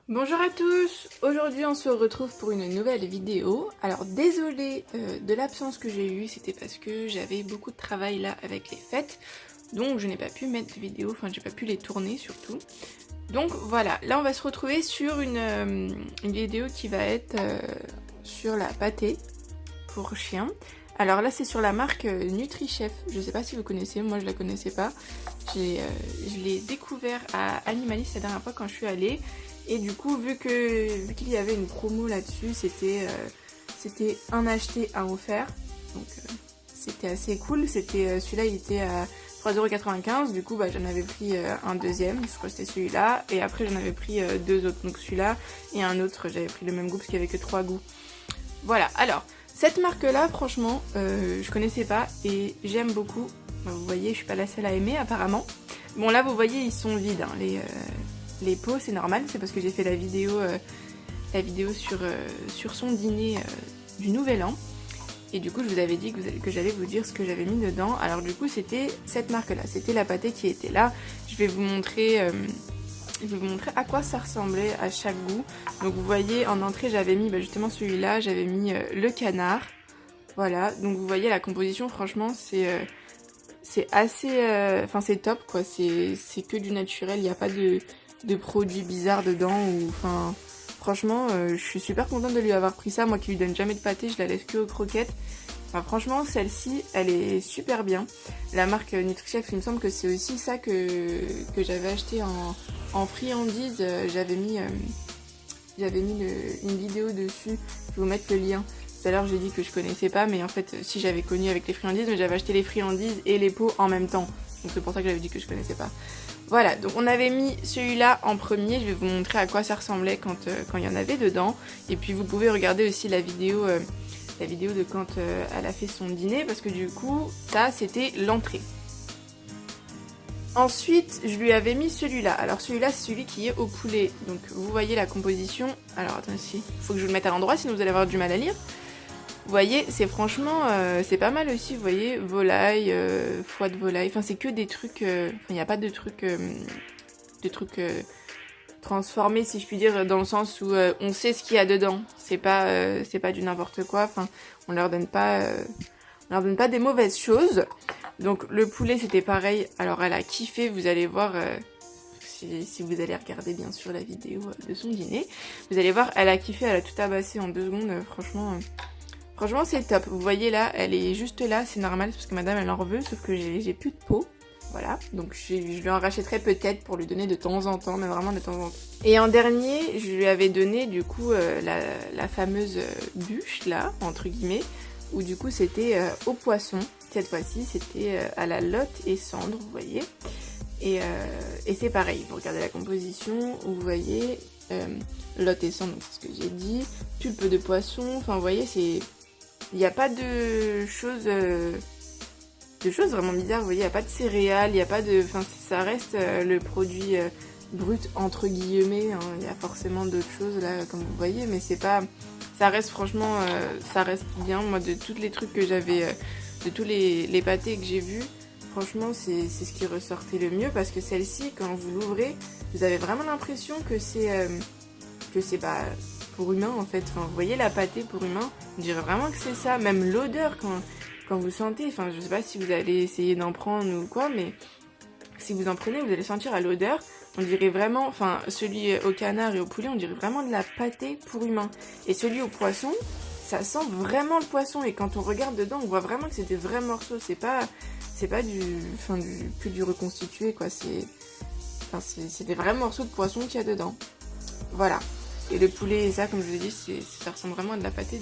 Bonjour à tous, aujourd'hui on se retrouve pour une nouvelle vidéo. Alors désolée de l'absence que j'ai eue, c'était parce que j'avais beaucoup de travail là avec les fêtes, donc je n'ai pas pu mettre de vidéos, enfin j'ai pas pu les tourner surtout. Donc voilà, là on va se retrouver sur une vidéo qui va être sur la pâtée pour chien. Alors là c'est sur la marque NutriChef, je sais pas si vous connaissez, moi je la connaissais pas. Je l'ai découvert à Animalist la dernière fois quand je suis allée. Et du coup, vu qu'il y avait une promo là-dessus, c'était un acheté, un offert. Donc c'était assez cool. Celui-là, il était à 3,95 €. Du coup, j'en avais pris un deuxième. Je crois que c'était celui-là. Et après, j'en avais pris deux autres. Donc celui-là et un autre. J'avais pris le même goût parce qu'il n'y avait que 3 goûts. Voilà. Alors, cette marque-là, franchement, je connaissais pas et j'aime beaucoup. Vous voyez, je suis pas la seule à aimer apparemment. Bon, là, vous voyez, ils sont vides. Hein, les pots, c'est normal, c'est parce que j'ai fait la vidéo sur son dîner du Nouvel An. Et du coup, je vous avais dit que j'allais vous dire ce que j'avais mis dedans. Alors du coup, c'était cette marque-là, c'était la pâtée qui était là. Je vais vous montrer à quoi ça ressemblait à chaque goût. Donc vous voyez, en entrée, j'avais mis justement celui-là, j'avais mis le canard. Voilà, donc vous voyez la composition, franchement, c'est assez... Enfin, c'est top, quoi. C'est que du naturel, il n'y a pas de produits bizarres dedans ou enfin franchement je suis super contente de lui avoir pris ça, moi qui lui donne jamais de pâté, je la laisse que aux croquettes. Enfin franchement celle-ci elle est super bien. La marque NutriChef, il me semble que c'est aussi ça que j'avais acheté en friandise. J'avais mis une vidéo dessus, je vais vous mettre le lien. Tout à l'heure j'ai dit que je connaissais pas, mais en fait si j'avais connu avec les friandises, mais j'avais acheté les friandises et les pots en même temps, donc c'est pour ça que j'avais dit que je connaissais pas. Voilà, donc on avait mis celui-là en premier, je vais vous montrer à quoi ça ressemblait quand il y en avait dedans. Et puis vous pouvez regarder aussi la vidéo de quand elle a fait son dîner, parce que du coup, ça c'était l'entrée. Ensuite, je lui avais mis celui-là. Alors celui-là, c'est celui qui est au poulet. Donc vous voyez la composition. Alors attendez, il faut que je vous le mette à l'endroit, sinon vous allez avoir du mal à lire. Vous voyez, c'est franchement, c'est pas mal aussi, vous voyez, volaille, foie de volaille, enfin c'est que des trucs, il n'y a pas de trucs, transformés si je puis dire, dans le sens où on sait ce qu'il y a dedans, c'est pas du n'importe quoi, enfin on leur donne pas des mauvaises choses. Donc le poulet c'était pareil, alors elle a kiffé, vous allez voir... si vous allez regarder bien sûr la vidéo de son dîner, vous allez voir, elle a kiffé, elle a tout abassé en 2 secondes, franchement c'est top. Vous voyez là, elle est juste là, c'est normal parce que madame elle en veut, sauf que j'ai plus de peau. Voilà, donc je lui en rachèterai peut-être pour lui donner de temps en temps, mais vraiment de temps en temps. Et en dernier, je lui avais donné du coup la fameuse bûche là, entre guillemets, où du coup c'était au poisson. Cette fois-ci c'était à la lotte et cendre, vous voyez. Et c'est pareil, vous regardez la composition, vous voyez lotte et cendre, donc c'est ce que j'ai dit, pulpe de poisson, enfin vous voyez, il n'y a pas de choses vraiment bizarres, vous voyez, il n'y a pas de céréales, il n'y a pas de... Enfin, ça reste le produit brut, entre guillemets, hein. Il y a forcément d'autres choses, là, comme vous voyez, mais c'est pas... Ça reste, franchement, ça reste bien. Moi, de tous les trucs que j'avais... de tous les pâtés que j'ai vus, franchement, c'est ce qui ressortait le mieux, parce que celle-ci, quand vous l'ouvrez, vous avez vraiment l'impression que c'est pour humain, en fait. Enfin, vous voyez la pâtée pour humain, on dirait vraiment que c'est ça. Même l'odeur, quand vous sentez, enfin je sais pas si vous allez essayer d'en prendre ou quoi, mais si vous en prenez, vous allez sentir à l'odeur, on dirait vraiment, enfin celui au canard et au poulet, on dirait vraiment de la pâtée pour humain. Et celui au poisson, ça sent vraiment le poisson, et quand on regarde dedans, on voit vraiment que c'est des vrais morceaux, c'est pas que du reconstitué, quoi, c'est des vrais morceaux de poisson qu'il y a dedans. Voilà. Et le poulet et ça, comme je vous ai dit, ça ressemble vraiment à de la pâtée,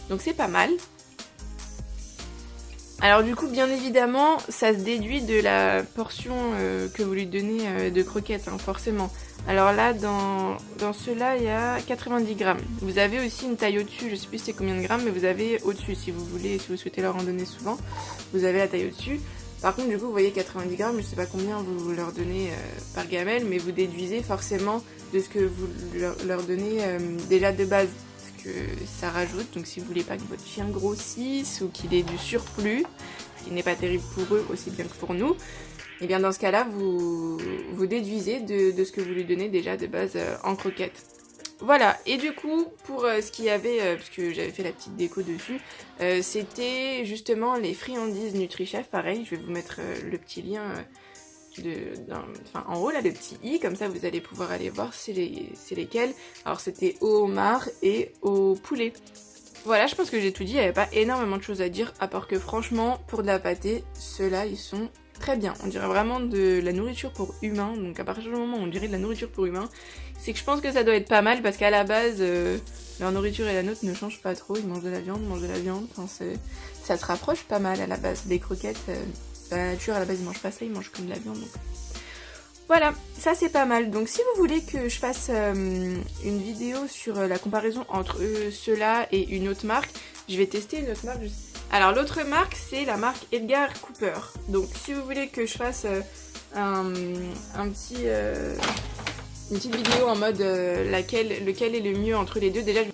donc c'est pas mal. Alors du coup, bien évidemment, ça se déduit de la portion que vous lui donnez de croquettes, hein, forcément. Alors là, dans ceux-là, il y a 90 grammes. Vous avez aussi une taille au-dessus, je sais plus c'est combien de grammes, mais vous avez au-dessus, si vous voulez, si vous souhaitez leur en donner souvent, vous avez la taille au-dessus. Par contre, du coup, vous voyez 90 grammes, je sais pas combien vous leur donnez par gamelle, mais vous déduisez forcément de ce que vous leur donnez déjà de base. Que ça rajoute, donc si vous voulez pas que votre chien grossisse ou qu'il ait du surplus, ce qui n'est pas terrible pour eux aussi bien que pour nous, et bien dans ce cas-là, vous déduisez de ce que vous lui donnez déjà de base en croquettes. Voilà, et du coup, pour ce qu'il y avait, parce que j'avais fait la petite déco dessus, c'était justement les friandises NutriChef, pareil, je vais vous mettre le petit lien en haut, là, le petit i, comme ça vous allez pouvoir aller voir c'est lesquels. Alors c'était au homard et au poulet. Voilà, je pense que j'ai tout dit, il n'y avait pas énormément de choses à dire, à part que franchement, pour de la pâtée, ceux-là, ils sont très bien. On dirait vraiment de la nourriture pour humains, donc à partir du moment où on dirait de la nourriture pour humains, c'est que je pense que ça doit être pas mal, parce qu'à la base, leur nourriture et la nôtre ne changent pas trop, ils mangent de la viande, enfin, ça se rapproche pas mal à la base. Des croquettes, la nature à la base ils mangent pas ça, ils mangent comme de la viande, donc... Voilà, ça c'est pas mal. Donc si vous voulez que je fasse une vidéo sur la comparaison entre ceux-là et une autre marque, je vais tester une autre marque. Alors l'autre marque c'est la marque Edgar Cooper. Donc si vous voulez que je fasse une petite vidéo en mode lequel est le mieux entre les deux, déjà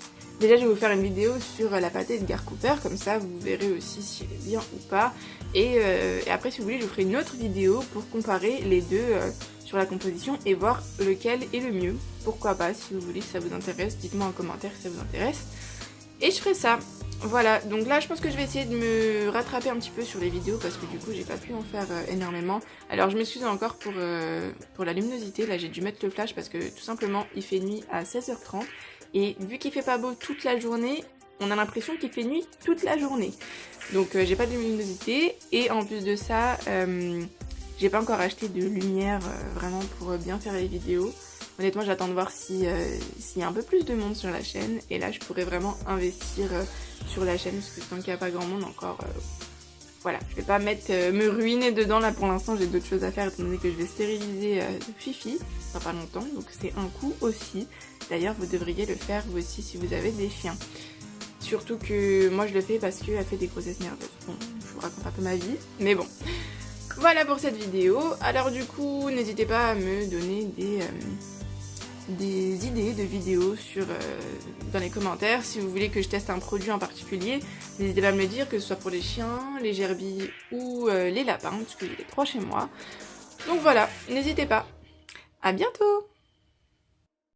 je vais vous faire une vidéo sur la pâtée Edgar Cooper, comme ça vous verrez aussi si elle est bien ou pas. Et après si vous voulez je vous ferai une autre vidéo pour comparer les deux sur la composition et voir lequel est le mieux. Pourquoi pas, si vous voulez, si ça vous intéresse, dites-moi en commentaire si ça vous intéresse. Et je ferai ça. Voilà, donc là je pense que je vais essayer de me rattraper un petit peu sur les vidéos parce que du coup j'ai pas pu en faire énormément. Alors je m'excuse encore pour la luminosité, là j'ai dû mettre le flash parce que tout simplement il fait nuit à 16h30 et vu qu'il fait pas beau toute la journée, on a l'impression qu'il fait nuit toute la journée. Donc j'ai pas de luminosité et en plus de ça, j'ai pas encore acheté de lumière vraiment pour bien faire les vidéos. Honnêtement, j'attends de voir s'il y a un peu plus de monde sur la chaîne. Et là, je pourrais vraiment investir sur la chaîne. Parce que tant qu'il n'y a pas grand monde encore, voilà. Je vais pas me ruiner dedans. Là, pour l'instant, j'ai d'autres choses à faire. Étant donné que je vais stériliser Fifi dans pas longtemps. Donc c'est un coût aussi. D'ailleurs, vous devriez le faire vous aussi si vous avez des chiens. Surtout que moi, je le fais parce qu'elle fait des grossesses nerveuses. Bon, je vous raconte un peu ma vie. Mais bon. Voilà pour cette vidéo. Alors du coup, n'hésitez pas à me donner des idées de vidéos dans les commentaires. Si vous voulez que je teste un produit en particulier, n'hésitez pas à me le dire, que ce soit pour les chiens, les gerbilles ou les lapins, parce que j'ai les trois chez moi. Donc voilà, n'hésitez pas. À bientôt!